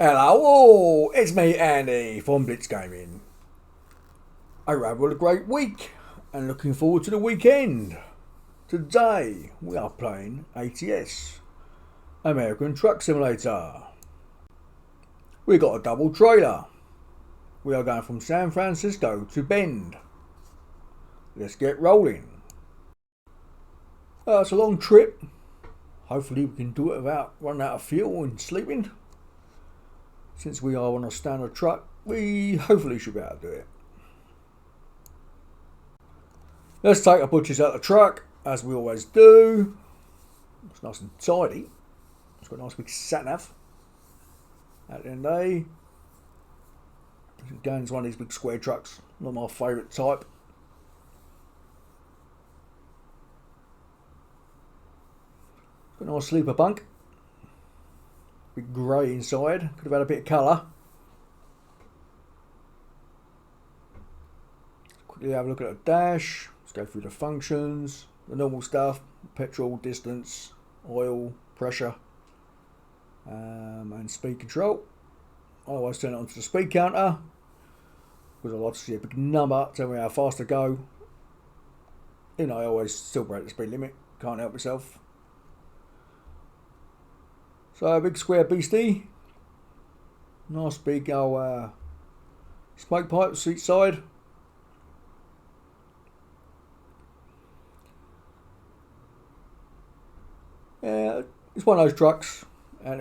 Hello, it's me Andy from Blitz Gaming. I hope you had a great week and looking forward to the weekend. Today we are playing ATS, American Truck Simulator. We got a double trailer. We are going from San Francisco to Bend. Let's get rolling. It's a long trip. Hopefully we can do it without running out of fuel and sleeping. Since we are on a standard truck, we hopefully should be able to do it. Let's take our butchers out of the truck, as we always do. It's nice and tidy. It's got a nice big sat-nav at the end of the day. Again, it's one of these big square trucks, not my favourite type. It's got a nice sleeper bunk. Big grey inside, could have had a bit of colour. Quickly have a look at the dash. Let's go through the functions, the normal stuff: petrol, distance, oil, pressure, and speed control. I always turn it onto the speed counter because I like to see a big number, tell me how fast to go. You know, I always still break the speed limit, can't help myself. So a big square beastie, nice big old smoke pipe seat side. Yeah, it's one of those trucks, and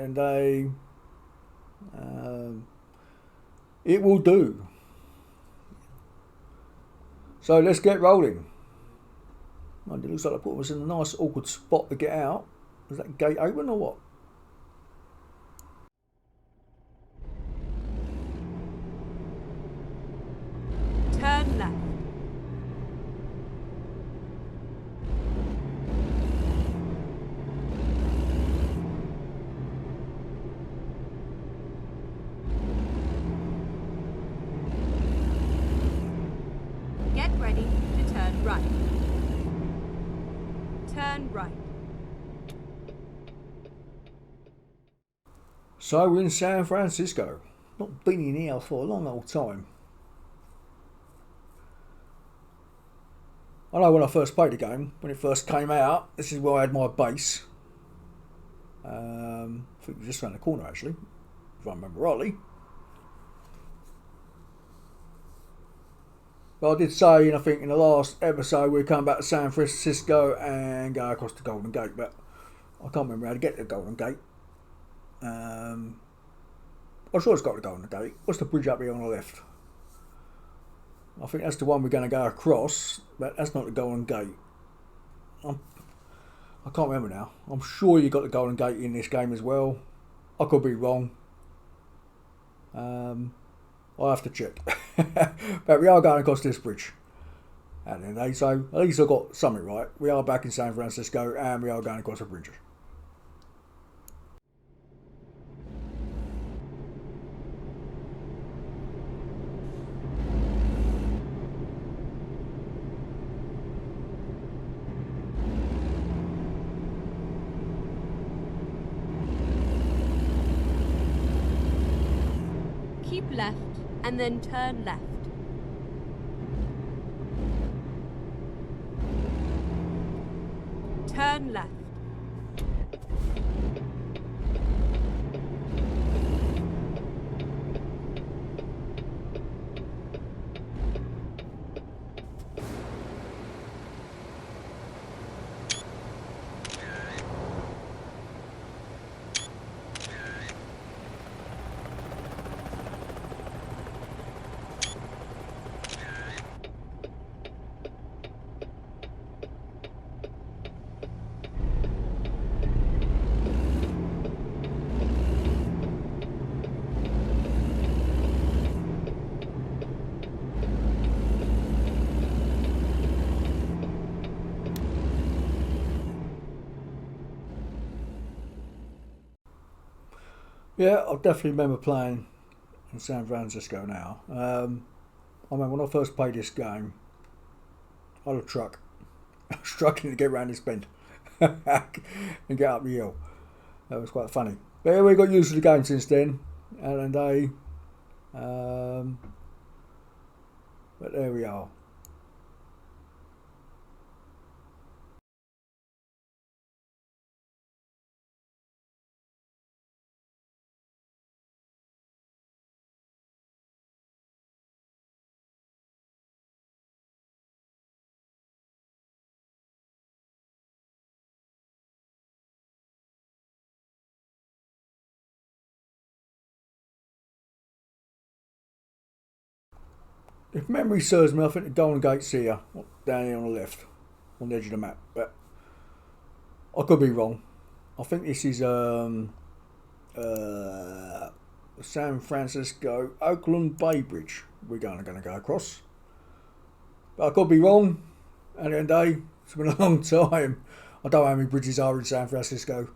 it will do. So let's get rolling. It looks like I put us in a nice awkward spot to get out. Is that gate open or what? Turn left. Get ready to turn right. Turn right. So we're in San Francisco. Not been in here for a long old time. I know when I first played the game, when it first came out, this is where I had my base. I think it was just around the corner actually, if I remember rightly. But I did say, I think in the last episode, we're coming back to San Francisco and go across the Golden Gate, but I can't remember how to get to the Golden Gate. I'm sure it's got the Golden Gate. What's the bridge up here on the left? I think that's the one we're going to go across, but that's not the Golden Gate. I can't remember now. I'm sure you got the Golden Gate in this game as well. I could be wrong. I'll have to check. But we are going across this bridge. And then so at least I got something right. We are back in San Francisco and we are going across a bridge. Keep left and then turn left. Turn left. Yeah, I definitely remember playing in San Francisco now. I remember when I first played this game, I had a truck. I was struggling to get around this bend and get up the hill. That was quite funny. But yeah, we got used to the game since then. Day. But there we are. If memory serves me, I think the Golden Gate's here, down here on the left, on the edge of the map. But I could be wrong. I think this is San Francisco Oakland Bay Bridge. We're going to go across. But I could be wrong. At the end of the day, it's been a long time. I don't know how many bridges are in San Francisco.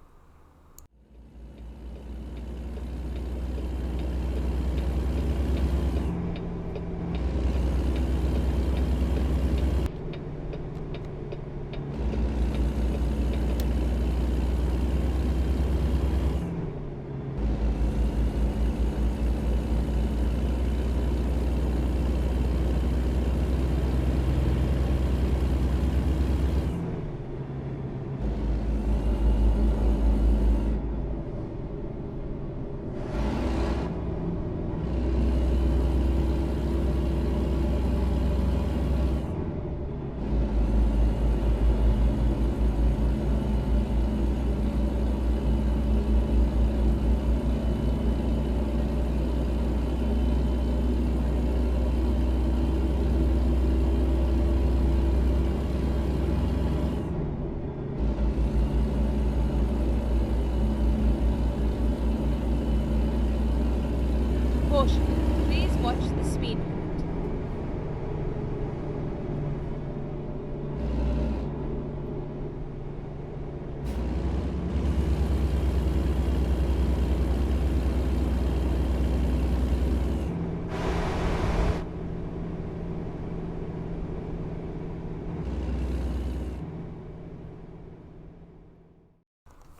Caution, please watch the speed limit.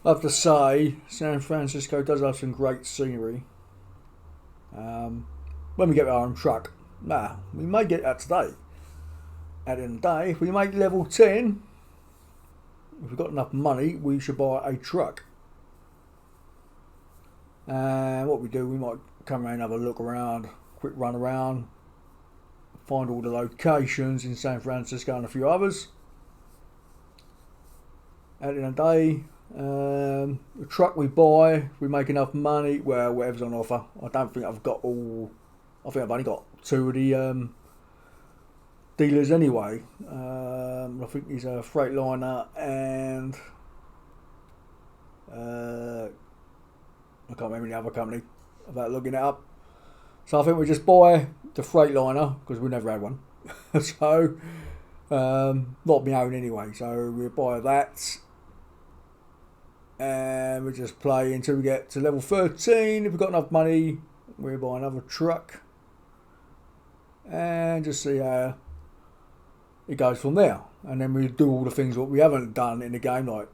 I have to say, San Francisco does have some great scenery. When we get our own truck, we may get that today. At the end of the day, if we make level 10, if we've got enough money, we should buy a truck. And what we do, we might come around and have a look around, quick run around, find all the locations in San Francisco and a few others. At the end of the day, the truck we buy, if we make enough money, well, whatever's on offer. I don't think I've got all. I think I've only got 2 of the dealers anyway. I think he's a Freightliner and I can't remember the other company without looking it up. So I think we just buy the Freightliner because we never had one. So not my own anyway. So we buy that. And we just play until we get to level 13. If we've got enough money, we buy another truck. And just see how it goes from there. And then we do all the things what we haven't done in the game, like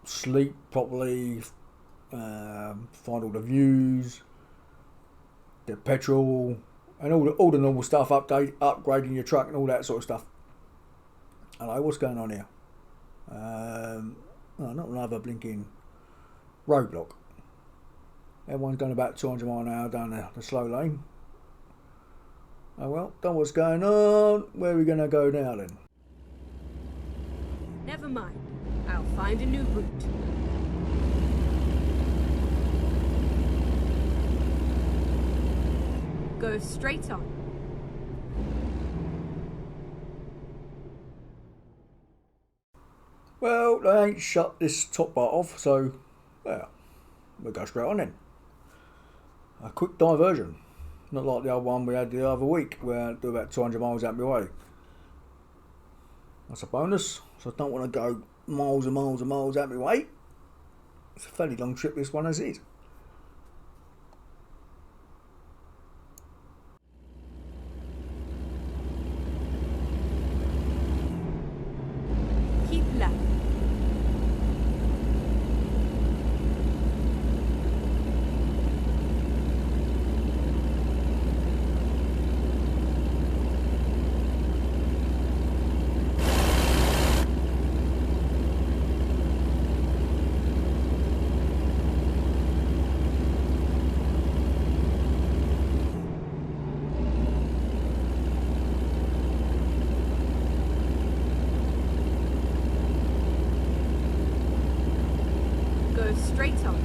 sleep properly, find all the views, get petrol, and all the normal stuff, upgrading your truck and all that sort of stuff. Hello, what's going on here? Not another blinking roadblock. Everyone's going about 200 miles an hour down the slow lane. Oh well, don't know what's going on. Where are we going to go now then? Never mind. I'll find a new route. Go straight on. Well, they ain't shut this top part off, so well, we'll go straight on then. A quick diversion. Not like the other one we had the other week, where I do about 200 miles out my way. That's a bonus, so I don't want to go miles and miles and miles out my way. It's a fairly long trip, this one as is. Keep left. go straight on.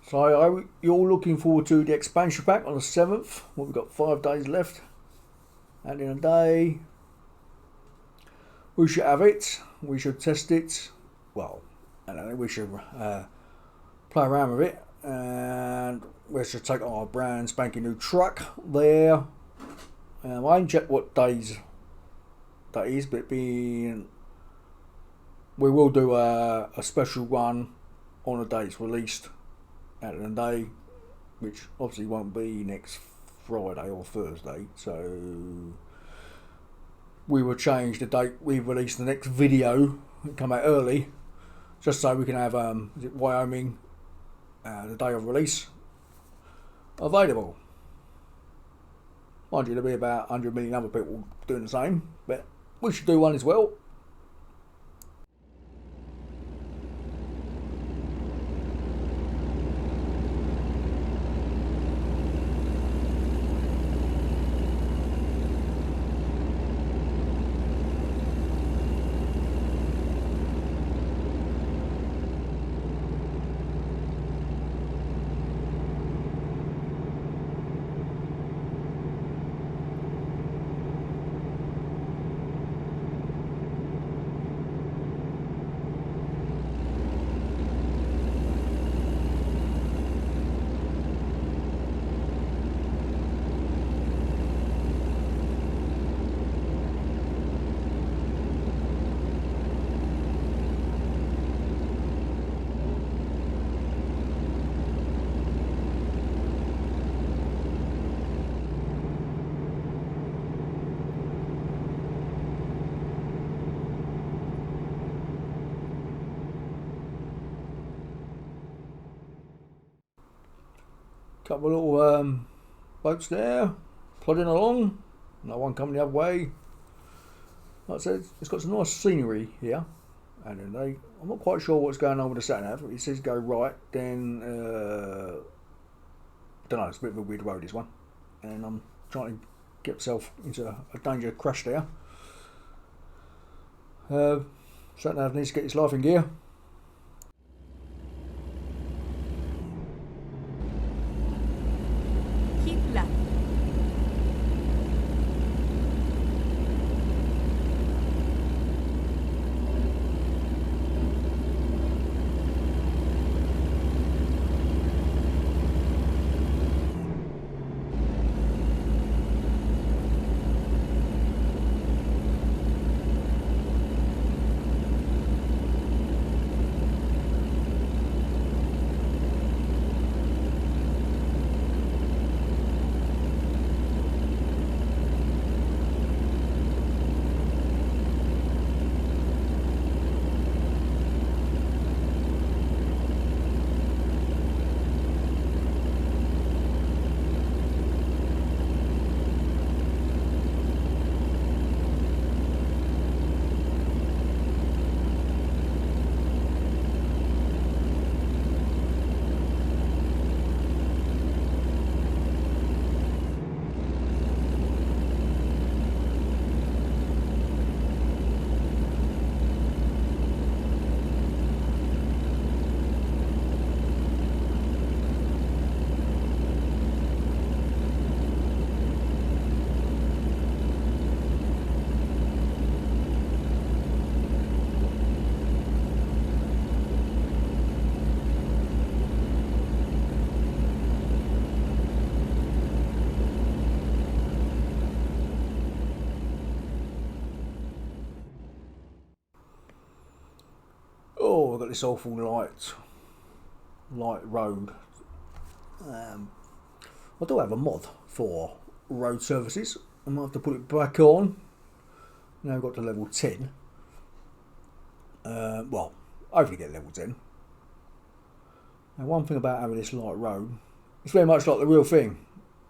So you're all looking forward to the expansion pack on the 7th. Well, we've got 5 days left. And in a day, we should have it. We should test it. Well, I don't know, we should play around with it. And we should take our brand spanking new truck there. I haven't checked what days that is, but we will do a special one on the day it's released. At the day, which obviously won't be next Friday or Thursday, so we will change the date we release the next video and come out early, just so we can have is it Wyoming the day of release available. Mind you, there'll be about 100 million other people doing the same, but we should do one as well. Couple of little boats there, plodding along. No one coming the other way. Like I said, it's got some nice scenery here. And then I'm not quite sure what's going on with the sat nav. It says go right, then don't know. It's a bit of a weird road, this one. And I'm trying to get myself into a danger crash there. Sat nav needs to get its life in gear. Keep left. Oh, I've got this awful light road. I do have a mod for road services. I might have to put it back on. Now I've got to level 10. Well, hopefully get level 10. Now, one thing about having this light road, it's very much like the real thing.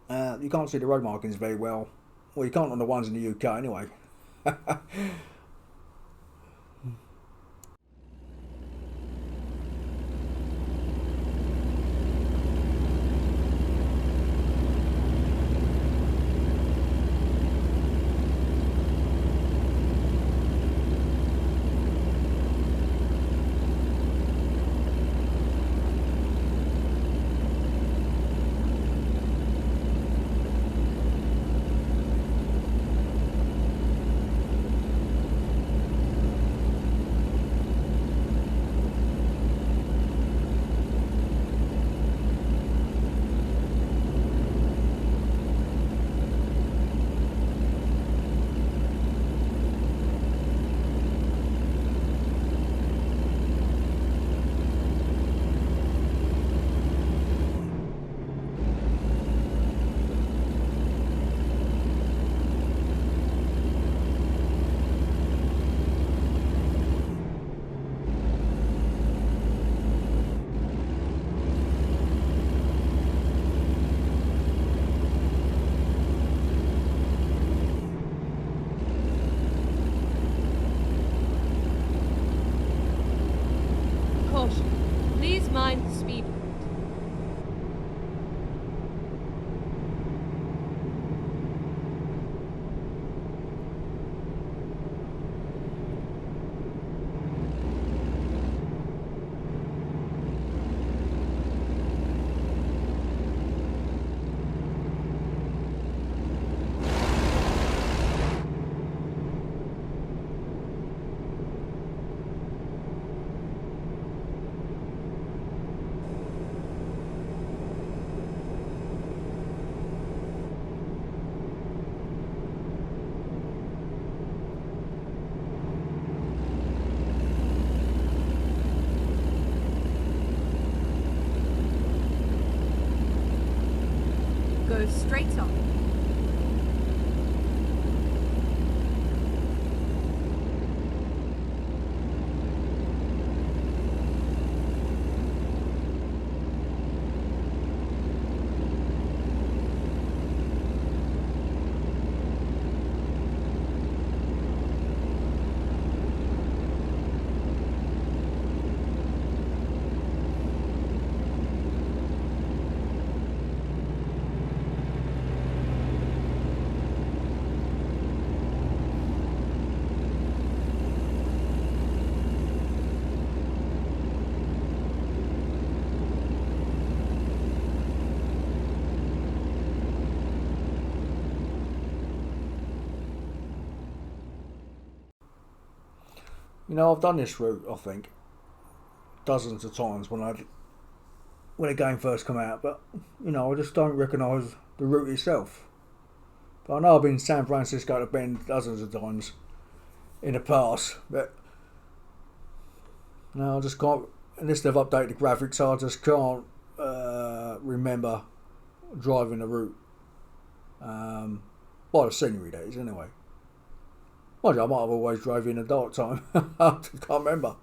You can't see the road markings very well. Well, you can't on the ones in the UK anyway. Caution. Please mind the speed limit. Go straight on. You know, I've done this route, I think, dozens of times when the game first come out, but you know, I just don't recognise the route itself. But I know I've been San Francisco to Bend dozens of times in the past, but no, I just can't. Unless they've updated the graphics, I just can't remember driving the route. By the scenery, that is, anyway. Mind you, I might have always drove in the dark time. I can't remember.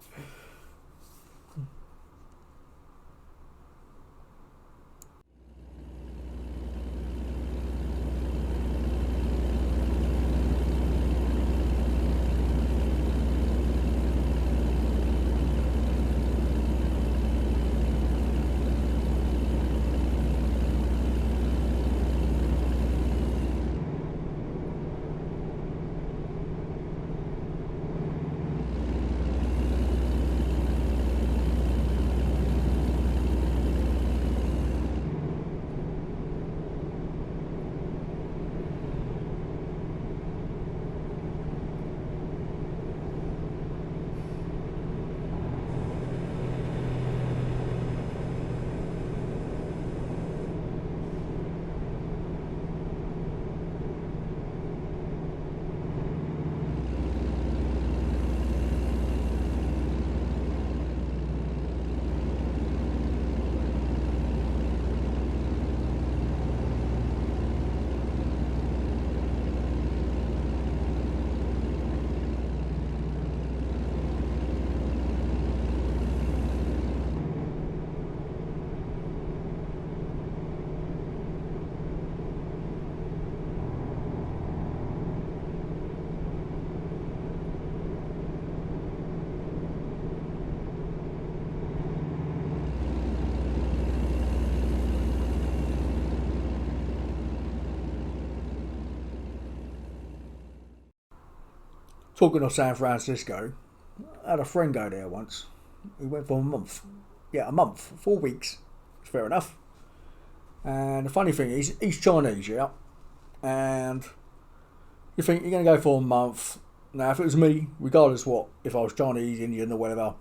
talking of San Francisco, I had a friend go there once. He went for a month. Yeah, a month, 4 weeks. Fair enough. And the funny thing is, he's Chinese, yeah. And you think you're going to go for a month. Now, if it was me, regardless what, if I was Chinese, Indian, or whatever,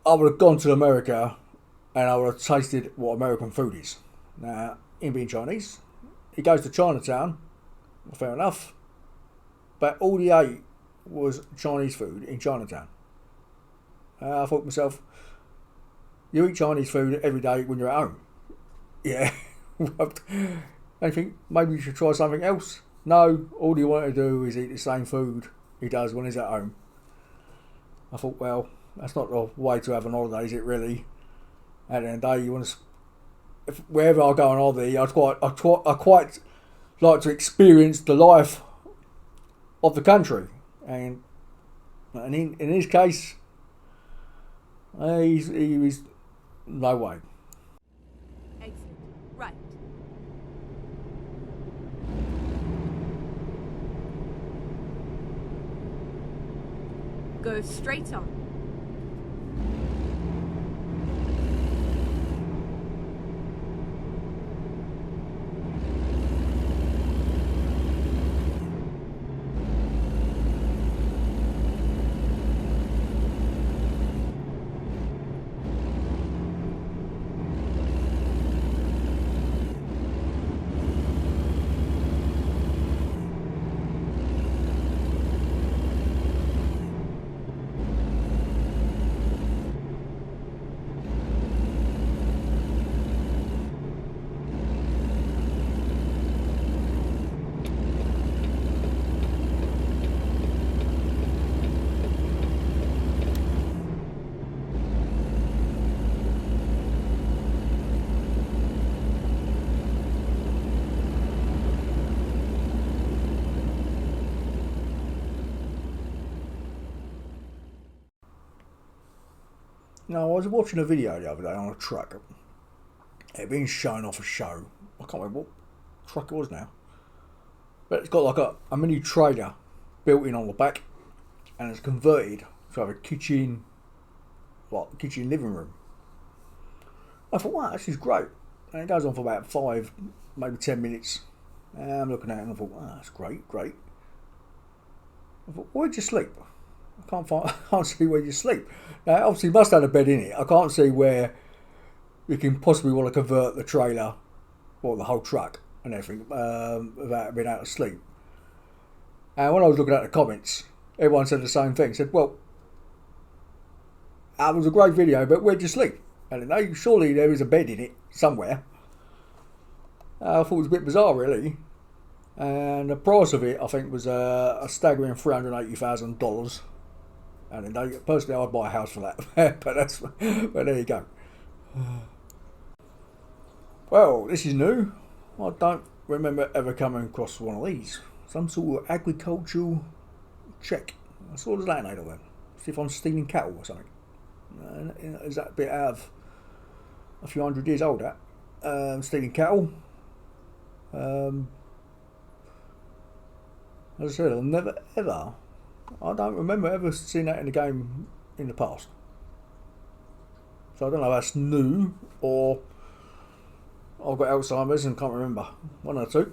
I would have gone to America and I would have tasted what American food is. Now, him being Chinese, he goes to Chinatown. Fair enough. But all he ate was Chinese food in Chinatown. I thought to myself, you eat Chinese food every day when you're at home. Yeah. I think maybe you should try something else. No, all you want to do is eat the same food he does when he's at home. I thought, well, that's not the way to have an holiday, is it really? At the end of the day, you want to, if wherever I go on holiday, I quite like to experience the life of the country, and in his case, he was no way. Exit. Right. Go straight on. No, I was watching a video the other day on a truck. It had been shown off a show. I can't remember what truck it was now. But it's got like a mini trailer built in on the back, and it's converted to have a kitchen, like kitchen living room. I thought, wow, this is great. And it goes on for about 5, maybe 10 minutes. And I'm looking at it and I thought, wow, that's great. I thought, where'd you sleep? I can't see where you sleep. Now, obviously, you must have a bed in it. I can't see where you can possibly want to convert the trailer or the whole truck and everything without being able to sleep. And when I was looking at the comments, everyone said the same thing. Said, well, that was a great video, but where'd you sleep? And then, surely there is a bed in it somewhere. I thought it was a bit bizarre, really. And the price of it, I think, was a staggering $380,000. And then, personally, I'd buy a house for that. but there you go. Well, this is new. I don't remember ever coming across one of these. Some sort of agricultural check. So what does that enable then? See if I'm stealing cattle or something. Is that a bit out of a few hundred years old, that? Stealing cattle. As I said, I've never ever, I don't remember ever seeing that in a game in the past. So I don't know if that's new or I've got Alzheimer's and can't remember. One or two.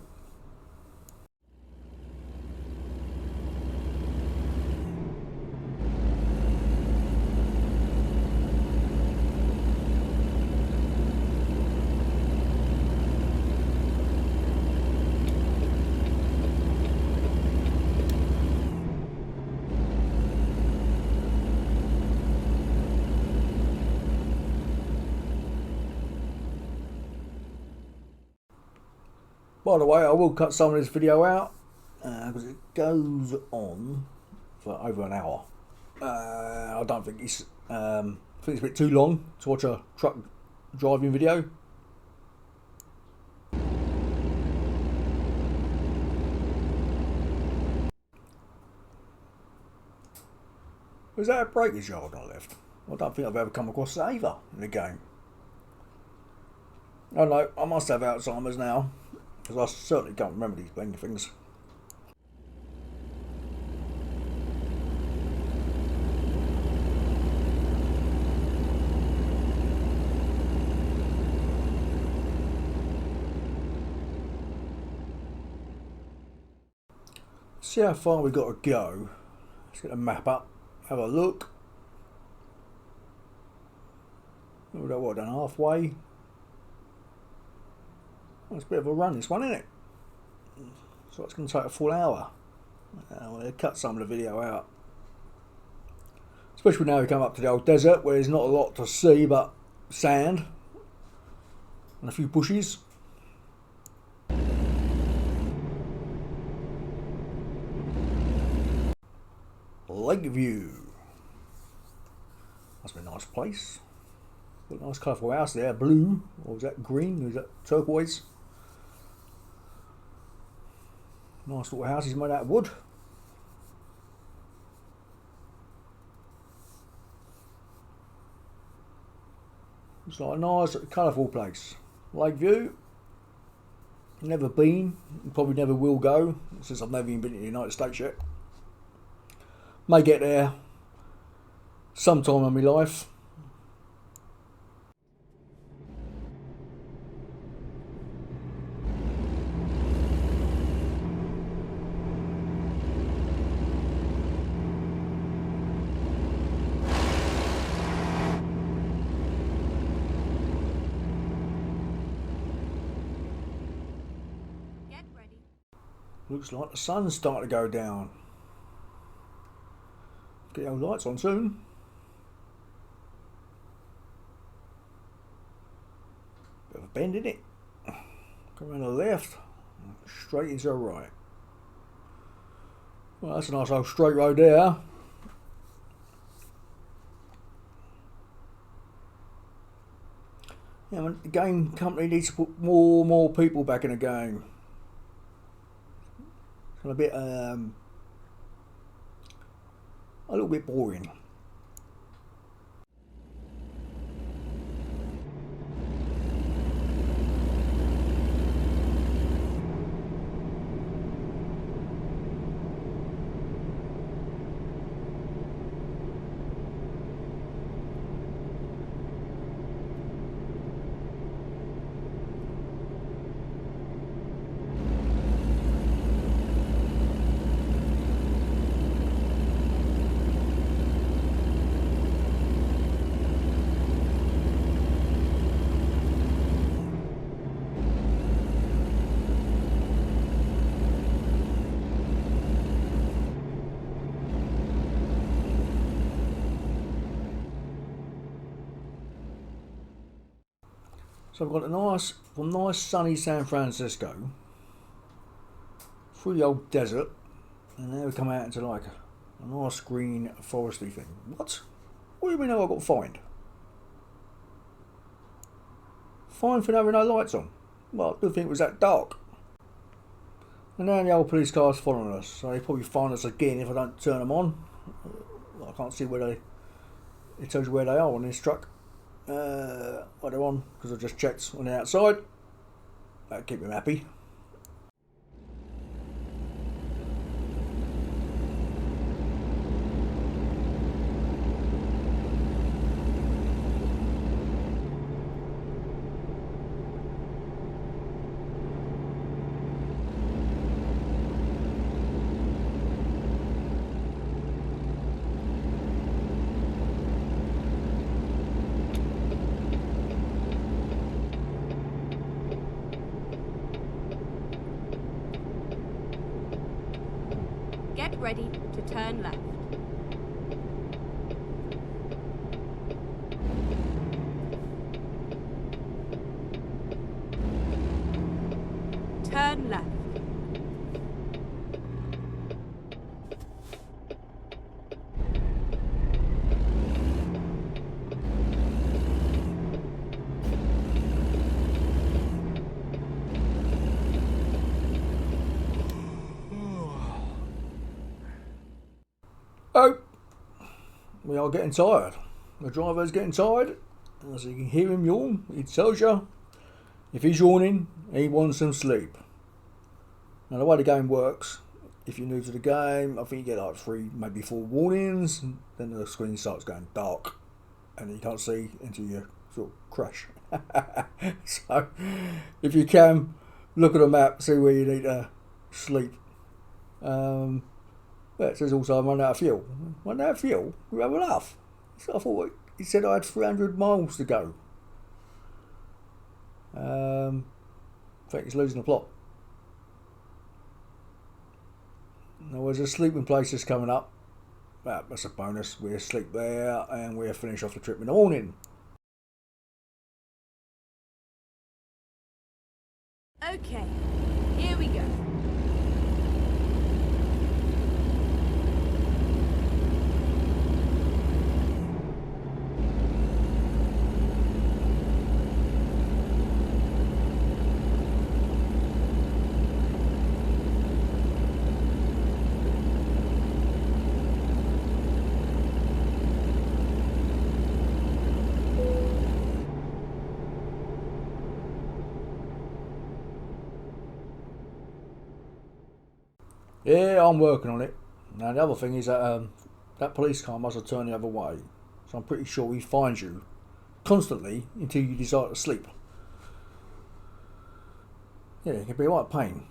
By the way, I will cut some of this video out because it goes on for over an hour. I don't think it's. I think it's a bit too long to watch a truck driving video. Was that a breakage yard I left? I don't think I've ever come across that either in the game. I don't know. I must have Alzheimer's now. Because I certainly can't remember these bloody things. see how far we got to go. Let's get the map up, have a look. We've got what, done halfway? Well, it's a bit of a run, this one, isn't it? So it's going to take a full hour. I'm going to cut some of the video out. Especially now we come up to the old desert where there's not a lot to see but sand and a few bushes. Lakeview. Must be a nice place. Got a nice colourful house there, blue, or was that green, or was that turquoise? Nice little houses made out of wood. Looks like a nice, colourful place. Lakeview. Never been, probably never will go, since I've never even been to the United States yet. May get there sometime in my life. Get ready. Looks like the sun's starting to go down. Get the old lights on soon. Bit of a bend, isn't it? Come around the left, straight into the right. Well, that's a nice old straight road there. Yeah, the game company needs to put more people back in the game. It's a bit a little bit boring. So I've got from nice sunny San Francisco through the old desert, and now we come out into like a nice green foresty thing. What? What do you mean I've got to find? Fine for having no lights on. Well, I didn't think it was that dark. And now the old police car's following us, so they probably find us again if I don't turn them on. I can't see where it tells you where they are on this truck. What they're on, because I just checked on the outside. That'll keep them happy. Get ready to turn left. Turn left. Oh, we are getting tired. The driver's getting tired. As you can hear him yawn, he tells you if he's yawning, he wants some sleep. Now the way the game works, if you're new to the game, I think you get like 3, maybe 4 warnings, and then the screen starts going dark and you can't see until you sort of crash. So if you can, look at the map, see where you need to sleep. But it says also I run out of fuel. Run out of fuel? We have enough. So I thought he said I had 300 miles to go. I think he's losing the plot. Now there's a sleeping place that's coming up. That's a bonus. We'll sleep there and we'll finish off the trip in the morning. Okay, here we go. Yeah, I'm working on it. Now the other thing is that that police car must have turned the other way, so I'm pretty sure he finds you constantly until you decide to sleep. Yeah, it can be a right pain.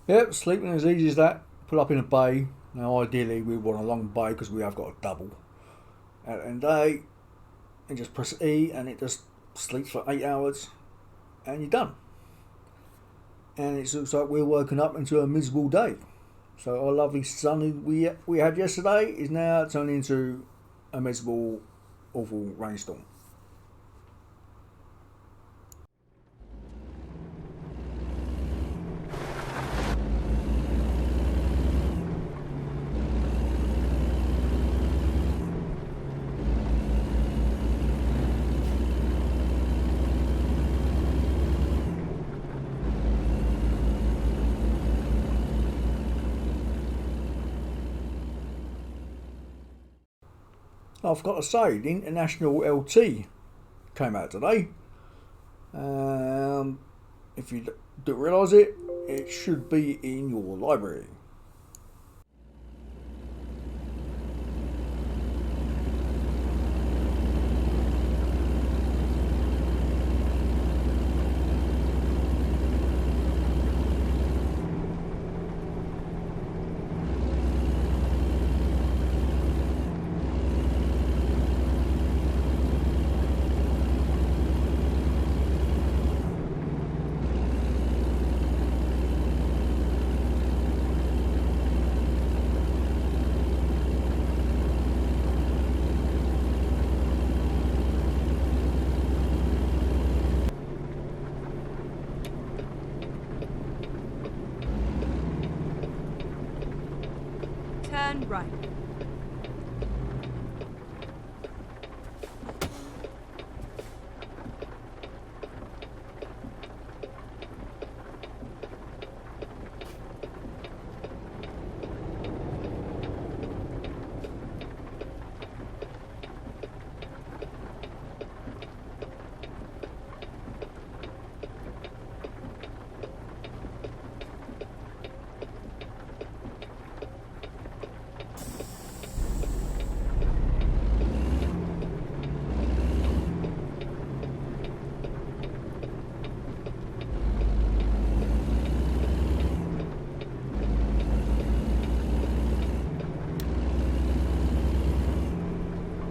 Yep, sleeping as easy as that. Pull up in a bay. Now ideally we want a long bay because we have got a double. At the end of the day, you just press E and it just sleeps for 8 hours and you're done. And it looks like we're woken up into a miserable day. So our lovely sunny we had yesterday is now turning into a miserable, awful rainstorm. I forgot to say, the International LT came out today. If you don't realise it, it should be in your library. Turn right.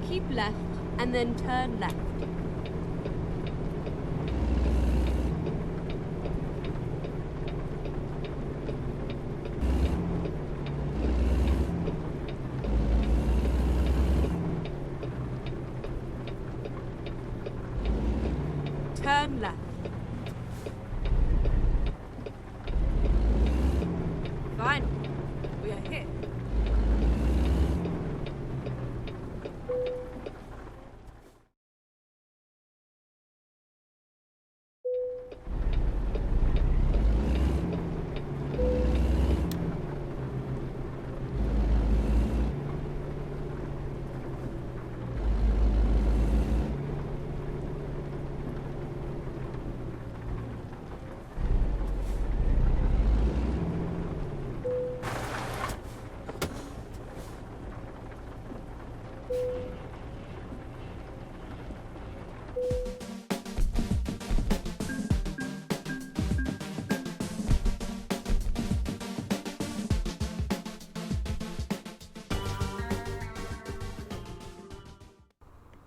Keep left and then turn left. Turn left. Fine. We are here.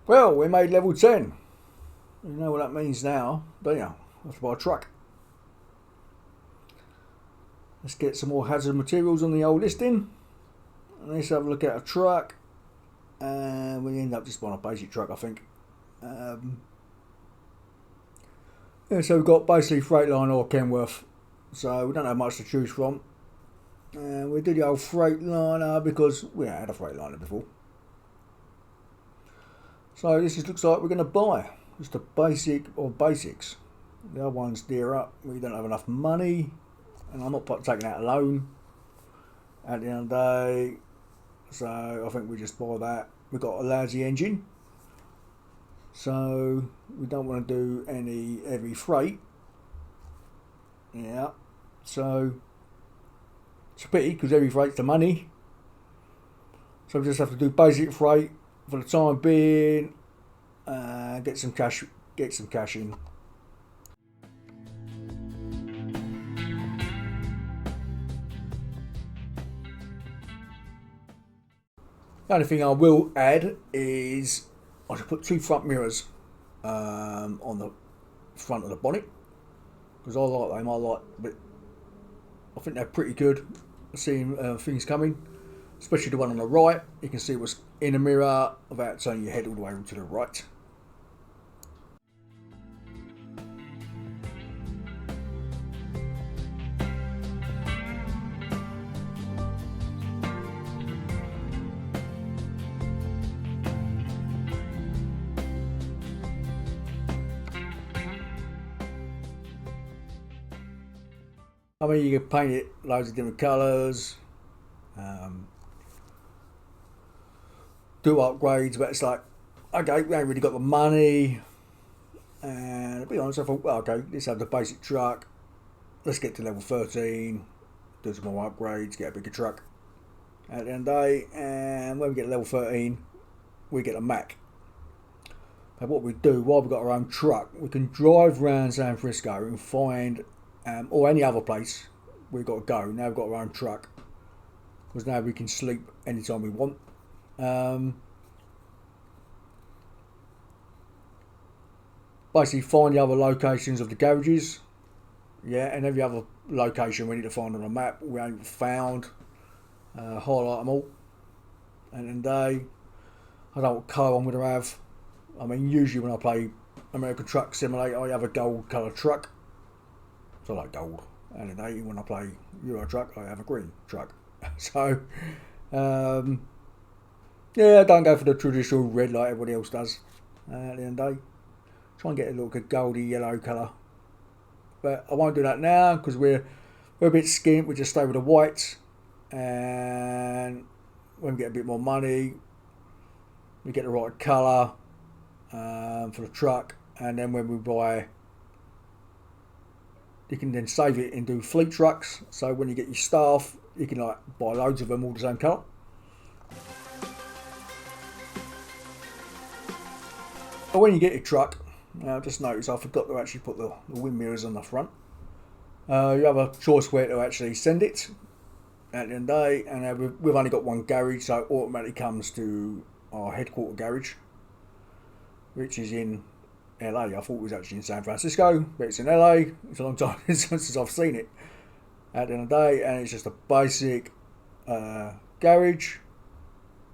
Well, we made level 10. You know what that means now, don't you? I have to buy a truck. Let's get some more hazard materials on the old listing. And let's have a look at a truck. And we end up just buying a basic truck, I think. Yeah, so we've got basically Freightliner or Kenworth. So we don't have much to choose from. And we did the old Freightliner because we had a Freightliner before. So this just looks like we're going to buy just a basic or basics. The other one's dearer. We don't have enough money. And I'm not taking out a loan at the end of the day. So I think we just buy that. We've got a lousy engine. So we don't want to do any heavy freight. Yeah. So it's a pity because heavy freight's the money. So we just have to do basic freight for the time being. Get some cash in. The only thing I will add is I should put 2 front mirrors on the front of the bonnet because I like them. But I think they're pretty good. Seeing things coming, especially the one on the right. You can see what's in the mirror without turning your head all the way to the right. I mean, you can paint it loads of different colours, do upgrades, but it's like, okay, we ain't really got the money. And to be honest, I thought, well, okay, let's have the basic truck. Let's get to level 13, do some more upgrades, get a bigger truck at the end of the day. And when we get to level 13, we get a Mac. And what we do, while we've got our own truck, we can drive around San Francisco and find or any other place we've got to go. Now we've got our own truck because now we can sleep anytime we want. Basically find the other locations of the garages, yeah, and every other location we need to find on a map we ain't found, highlight them all. And then I don't know what car I'm going to have. I mean, usually when I play American Truck Simulator I have a gold colour truck. So I like gold. And then when I play Euro Truck, I have a green truck. So, yeah, I don't go for the traditional red like everybody else does. At the end of the day, try and get a little good goldy yellow colour. But I won't do that now because we're a bit skint. We just stay with the whites. And when we get a bit more money, we get the right colour for the truck. And then when we buy, you can then save it and do fleet trucks. So when you get your staff, you can like buy loads of them all the same colour. But when you get your truck, just notice I forgot to actually put the wind mirrors on the front. You have a choice where to actually send it at the end of the day, and we've only got one garage, so it automatically comes to our headquarter garage, which is in LA. I thought it was actually in San Francisco, but it's in LA. It's a long time since I've seen it at the end of the day, and it's just a basic garage.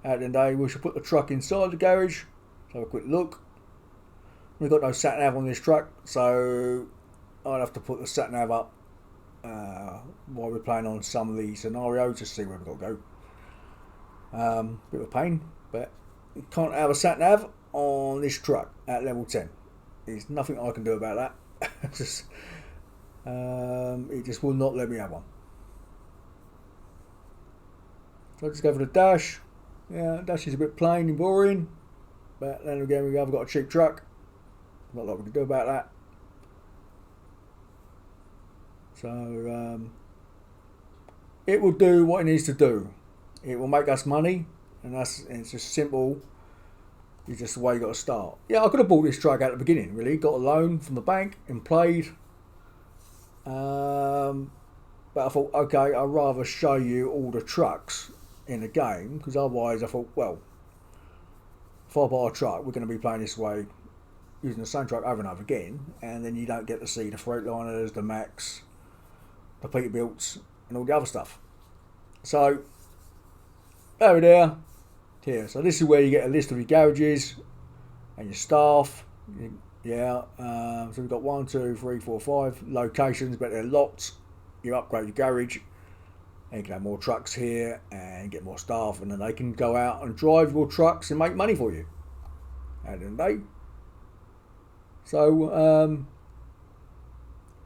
At the end of the day, we should put the truck inside the garage. Let's have a quick look. We've got no sat nav on this truck, so I'll have to put the sat nav up while we're playing on some of the scenarios to see where we've got to go. Bit of a pain, but you can't have a sat nav on this truck at level 10. There's nothing I can do about that. It just will not let me have one. So I'll just go for the dash. Yeah, dash is a bit plain and boring, but then again we have got a cheap truck. Not a lot we can do about that. So it will do what it needs to do. It will make us money, and it's just simple. It's just the way you got to start. Yeah, I could have bought this truck at the beginning, really. Got a loan from the bank and played. But I thought, okay, I'd rather show you all the trucks in the game, because otherwise I thought, well, if I buy a truck, we're going to be playing this way, using the same truck over and over again, and then you don't get to see the Freightliners, the Max, the Peterbilts, and all the other stuff. So, over there, here. So this is where you get a list of your garages and your staff. Yeah, so we've got 1, 2, 3, 4, 5 locations, but they're lots. You upgrade your garage, and you can have more trucks here and get more staff, and then they can go out and drive your trucks and make money for you at the end of the day. So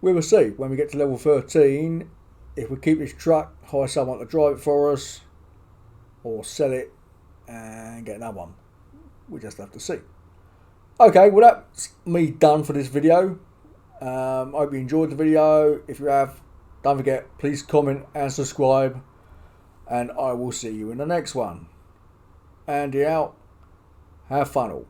we will see when we get to level 13 if we keep this truck, hire someone to drive it for us, or sell it and get another one. We just have to see. Okay, well that's me done for this video. I hope you enjoyed the video. If you have, don't forget, please comment and subscribe, and I will see you in the next one. Andy out. Have fun all.